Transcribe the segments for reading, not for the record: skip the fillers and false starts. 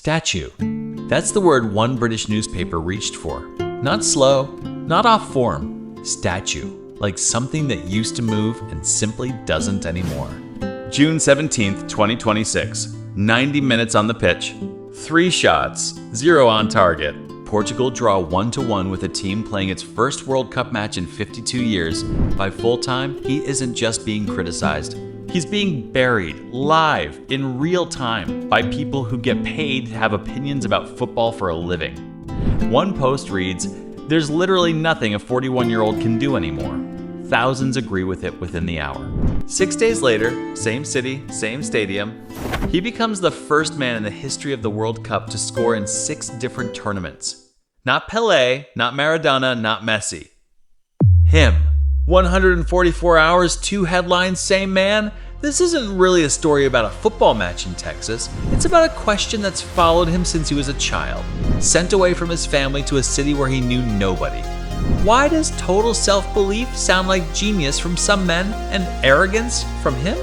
Statue. That's the word one British newspaper reached for. Not slow, not off form. Statue. Like something that used to move and simply doesn't anymore. June 17th, 2026. 90 minutes on the pitch. 3 shots, 0 on target. Portugal draw 1-1 with a team playing its first World Cup match in 52 years. By full time, he isn't just being criticized. He's being buried, live, in real time, by people who get paid to have opinions about football for a living. One post reads, "There's literally nothing a 41-year-old can do anymore." Thousands agree with it within the hour. 6 days later, same city, same stadium, he becomes the first man in the history of the World Cup to score in 6 different tournaments. Not Pelé, not Maradona, not Messi. Him. 144 hours, 2 headlines, same man? This isn't really a story about a football match in Texas. It's about a question that's followed him since he was a child. Sent away from his family to a city where he knew nobody. Why does total self-belief sound like genius from some men and arrogance from him?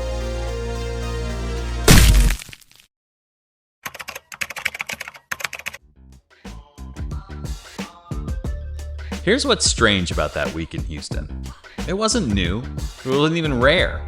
Here's what's strange about that week in Houston. It wasn't new. It wasn't even rare.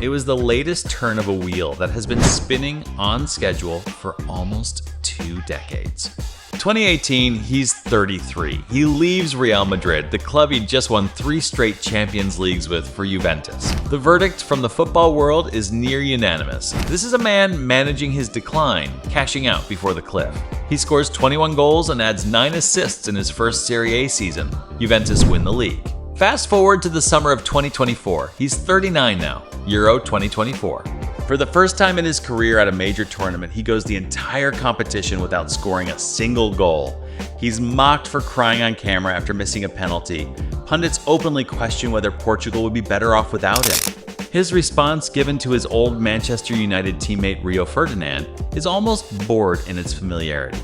It was the latest turn of a wheel that has been spinning on schedule for almost 2 decades. 2018, he's 33. He leaves Real Madrid, the club he just won 3 straight Champions Leagues with for Juventus. The verdict from the football world is near unanimous. This is a man managing his decline, cashing out before the cliff. He scores 21 goals and adds 9 assists in his first Serie A season. Juventus win the league. Fast forward to the summer of 2024. He's 39 now, Euro 2024. For the first time in his career at a major tournament, he goes the entire competition without scoring a single goal. He's mocked for crying on camera after missing a penalty. Pundits openly question whether Portugal would be better off without him. His response given to his old Manchester United teammate Rio Ferdinand is almost bored in its familiarity.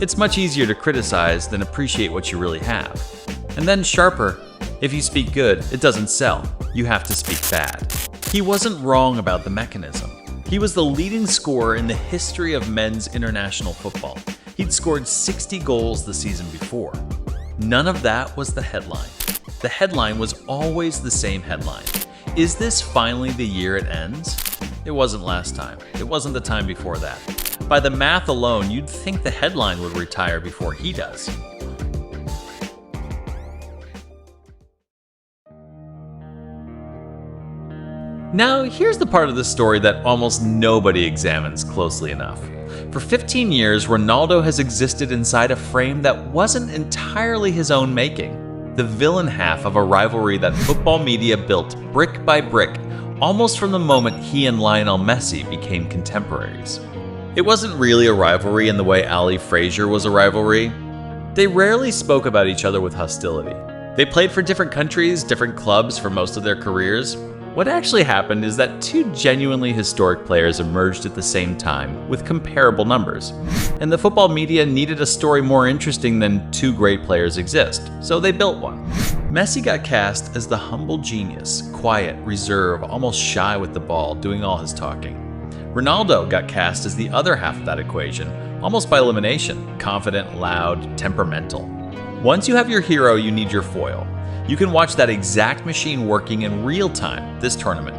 It's much easier to criticize than appreciate what you really have. And then sharper, if you speak good, it doesn't sell. You have to speak bad. He wasn't wrong about the mechanism. He was the leading scorer in the history of men's international football. He'd scored 60 goals the season before. None of that was the headline. The headline was always the same headline. Is this finally the year it ends? It wasn't last time. It wasn't the time before that. By the math alone, you'd think the headline would retire before he does. Now, here's the part of the story that almost nobody examines closely enough. For 15 years, Ronaldo has existed inside a frame that wasn't entirely his own making. The villain half of a rivalry that football media built brick by brick, almost from the moment he and Lionel Messi became contemporaries. It wasn't really a rivalry in the way Ali Frazier was a rivalry. They rarely spoke about each other with hostility. They played for different countries, different clubs for most of their careers. What actually happened is that 2 genuinely historic players emerged at the same time with comparable numbers. And the football media needed a story more interesting than 2 great players exist, so they built one. Messi got cast as the humble genius, quiet, reserved, almost shy with the ball, doing all his talking. Ronaldo got cast as the other half of that equation, almost by elimination, confident, loud, temperamental. Once you have your hero, you need your foil. You can watch that exact machine working in real time this tournament.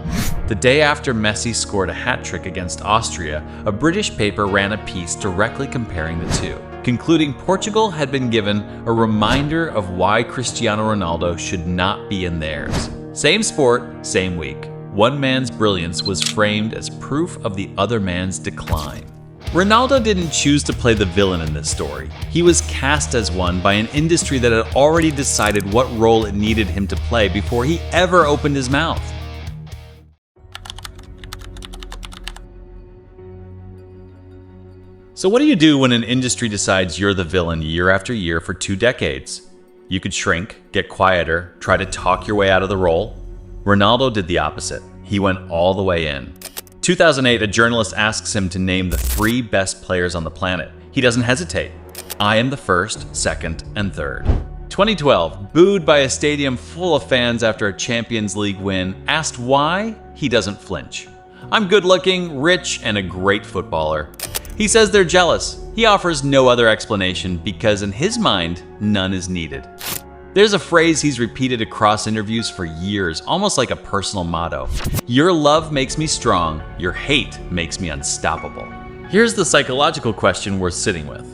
The day after Messi scored a hat trick against Austria, a British paper ran a piece directly comparing the two, concluding Portugal had been given a reminder of why Cristiano Ronaldo should not be in theirs. Same sport, same week. One man's brilliance was framed as proof of the other man's decline. Ronaldo didn't choose to play the villain in this story. He was cast as one by an industry that had already decided what role it needed him to play before he ever opened his mouth. So what do you do when an industry decides you're the villain year after year for 2 decades? You could shrink, get quieter, try to talk your way out of the role. Ronaldo did the opposite. He went all the way in. 2008, a journalist asks him to name the 3 best players on the planet. He doesn't hesitate. I am the first, second, and third. 2012, booed by a stadium full of fans after a Champions League win, asked why, he doesn't flinch. I'm good looking, rich, and a great footballer. He says they're jealous. He offers no other explanation because in his mind, none is needed. There's a phrase he's repeated across interviews for years, almost like a personal motto. Your love makes me strong, your hate makes me unstoppable. Here's the psychological question worth sitting with.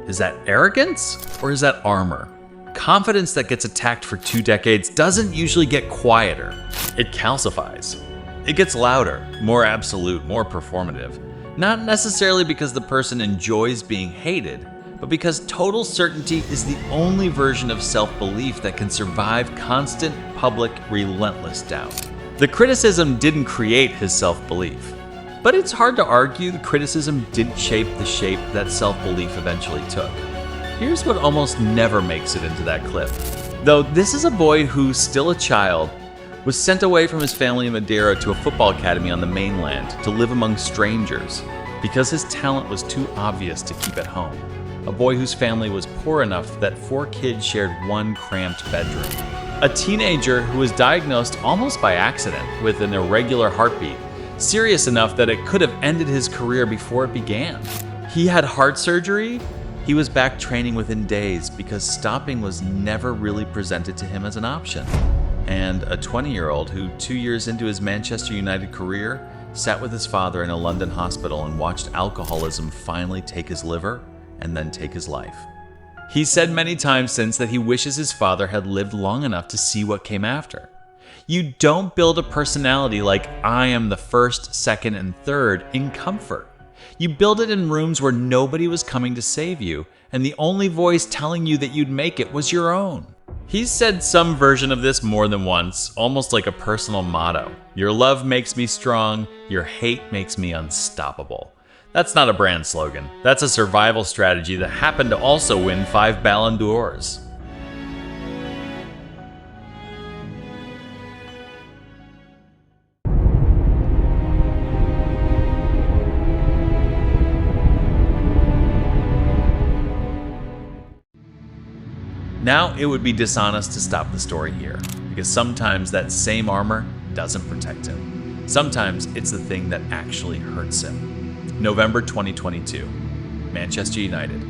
Is that arrogance or is that armor? Confidence that gets attacked for 2 decades doesn't usually get quieter. It calcifies. It gets louder, more absolute, more performative. Not necessarily because the person enjoys being hated, but because total certainty is the only version of self-belief that can survive constant, public, relentless doubt. The criticism didn't create his self-belief, but it's hard to argue the criticism didn't shape the shape that self-belief eventually took. Here's what almost never makes it into that clip. Though this is a boy who, still a child, was sent away from his family in Madeira to a football academy on the mainland to live among strangers because his talent was too obvious to keep at home. A boy whose family was poor enough that 4 kids shared one cramped bedroom. A teenager who was diagnosed almost by accident with an irregular heartbeat, serious enough that it could have ended his career before it began. He had heart surgery. He was back training within days because stopping was never really presented to him as an option. And a 20-year-old who 2 years into his Manchester United career sat with his father in a London hospital and watched alcoholism finally take his liver and then take his life. He's said many times since that he wishes his father had lived long enough to see what came after. You don't build a personality like I am the first, second, and third in comfort. You build it in rooms where nobody was coming to save you, and the only voice telling you that you'd make it was your own. He's said some version of this more than once, almost like a personal motto. Your love makes me strong, your hate makes me unstoppable. That's not a brand slogan. That's a survival strategy that happened to also win 5 Ballon d'Ors. Now, it would be dishonest to stop the story here, because sometimes that same armor doesn't protect him. Sometimes it's the thing that actually hurts him. November 2022, Manchester United.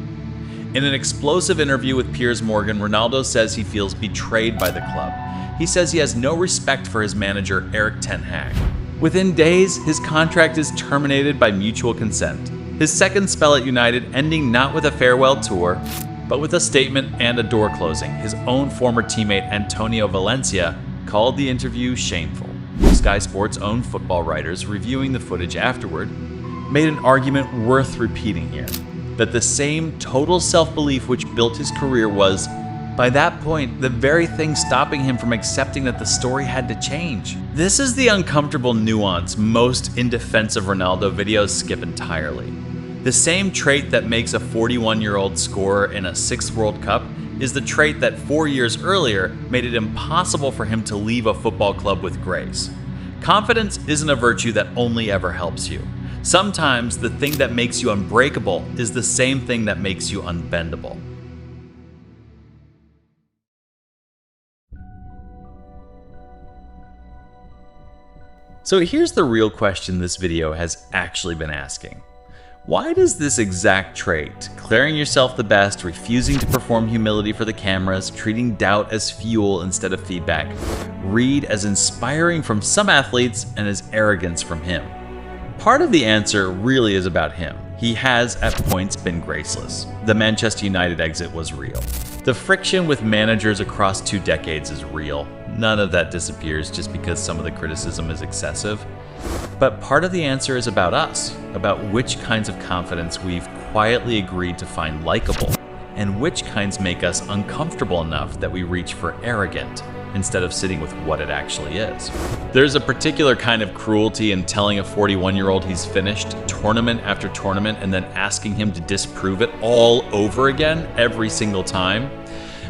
In an explosive interview with Piers Morgan, Ronaldo says he feels betrayed by the club. He says he has no respect for his manager, Erik ten Hag. Within days, his contract is terminated by mutual consent. His second spell at United ending not with a farewell tour, but with a statement and a door closing. His own former teammate Antonio Valencia called the interview shameful. Sky Sports' own football writers, reviewing the footage afterward, made an argument worth repeating here, that the same total self-belief which built his career was, by that point, the very thing stopping him from accepting that the story had to change. This is the uncomfortable nuance most in defense of Ronaldo videos skip entirely. The same trait that makes a 41-year-old scorer in a 6th World Cup is the trait that 4 years earlier made it impossible for him to leave a football club with grace. Confidence isn't a virtue that only ever helps you. Sometimes the thing that makes you unbreakable is the same thing that makes you unbendable. So here's the real question this video has actually been asking. Why does this exact trait, declaring yourself the best, refusing to perform humility for the cameras, treating doubt as fuel instead of feedback, read as inspiring from some athletes and as arrogance from him? Part of the answer really is about him. He has, at points, been graceless. The Manchester United exit was real. The friction with managers across 2 decades is real. None of that disappears just because some of the criticism is excessive. But part of the answer is about us, about which kinds of confidence we've quietly agreed to find likable, and which kinds make us uncomfortable enough that we reach for arrogant instead of sitting with what it actually is. There's a particular kind of cruelty in telling a 41-year-old he's finished tournament after tournament and then asking him to disprove it all over again every single time.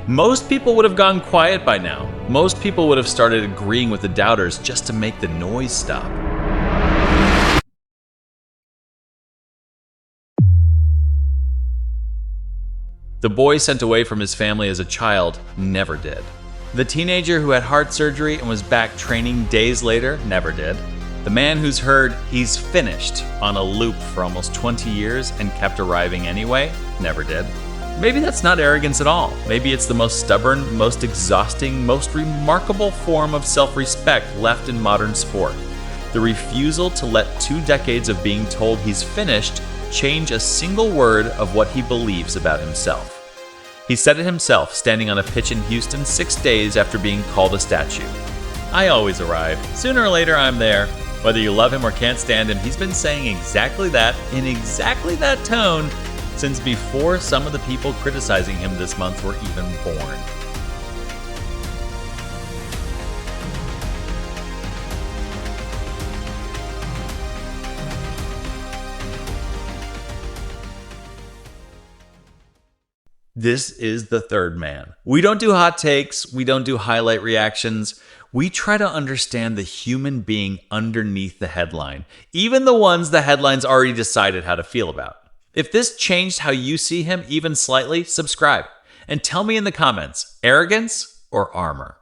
Most people would have gone quiet by now. Most people would have started agreeing with the doubters just to make the noise stop. The boy sent away from his family as a child never did. The teenager who had heart surgery and was back training days later never did. The man who's heard "he's finished" on a loop for almost 20 years and kept arriving anyway, never did. Maybe that's not arrogance at all. Maybe it's the most stubborn, most exhausting, most remarkable form of self-respect left in modern sport. The refusal to let 2 decades of being told he's finished change a single word of what he believes about himself. He said it himself, standing on a pitch in Houston 6 days after being called a statue. "I always arrive. Sooner or later, I'm there." Whether you love him or can't stand him, he's been saying exactly that, in exactly that tone, since before some of the people criticizing him this month were even born. This is the third man. We don't do hot takes. We don't do highlight reactions. We try to understand the human being underneath the headline, even the ones the headline's already decided how to feel about. If this changed how you see him even slightly, subscribe and tell me in the comments, arrogance or armor?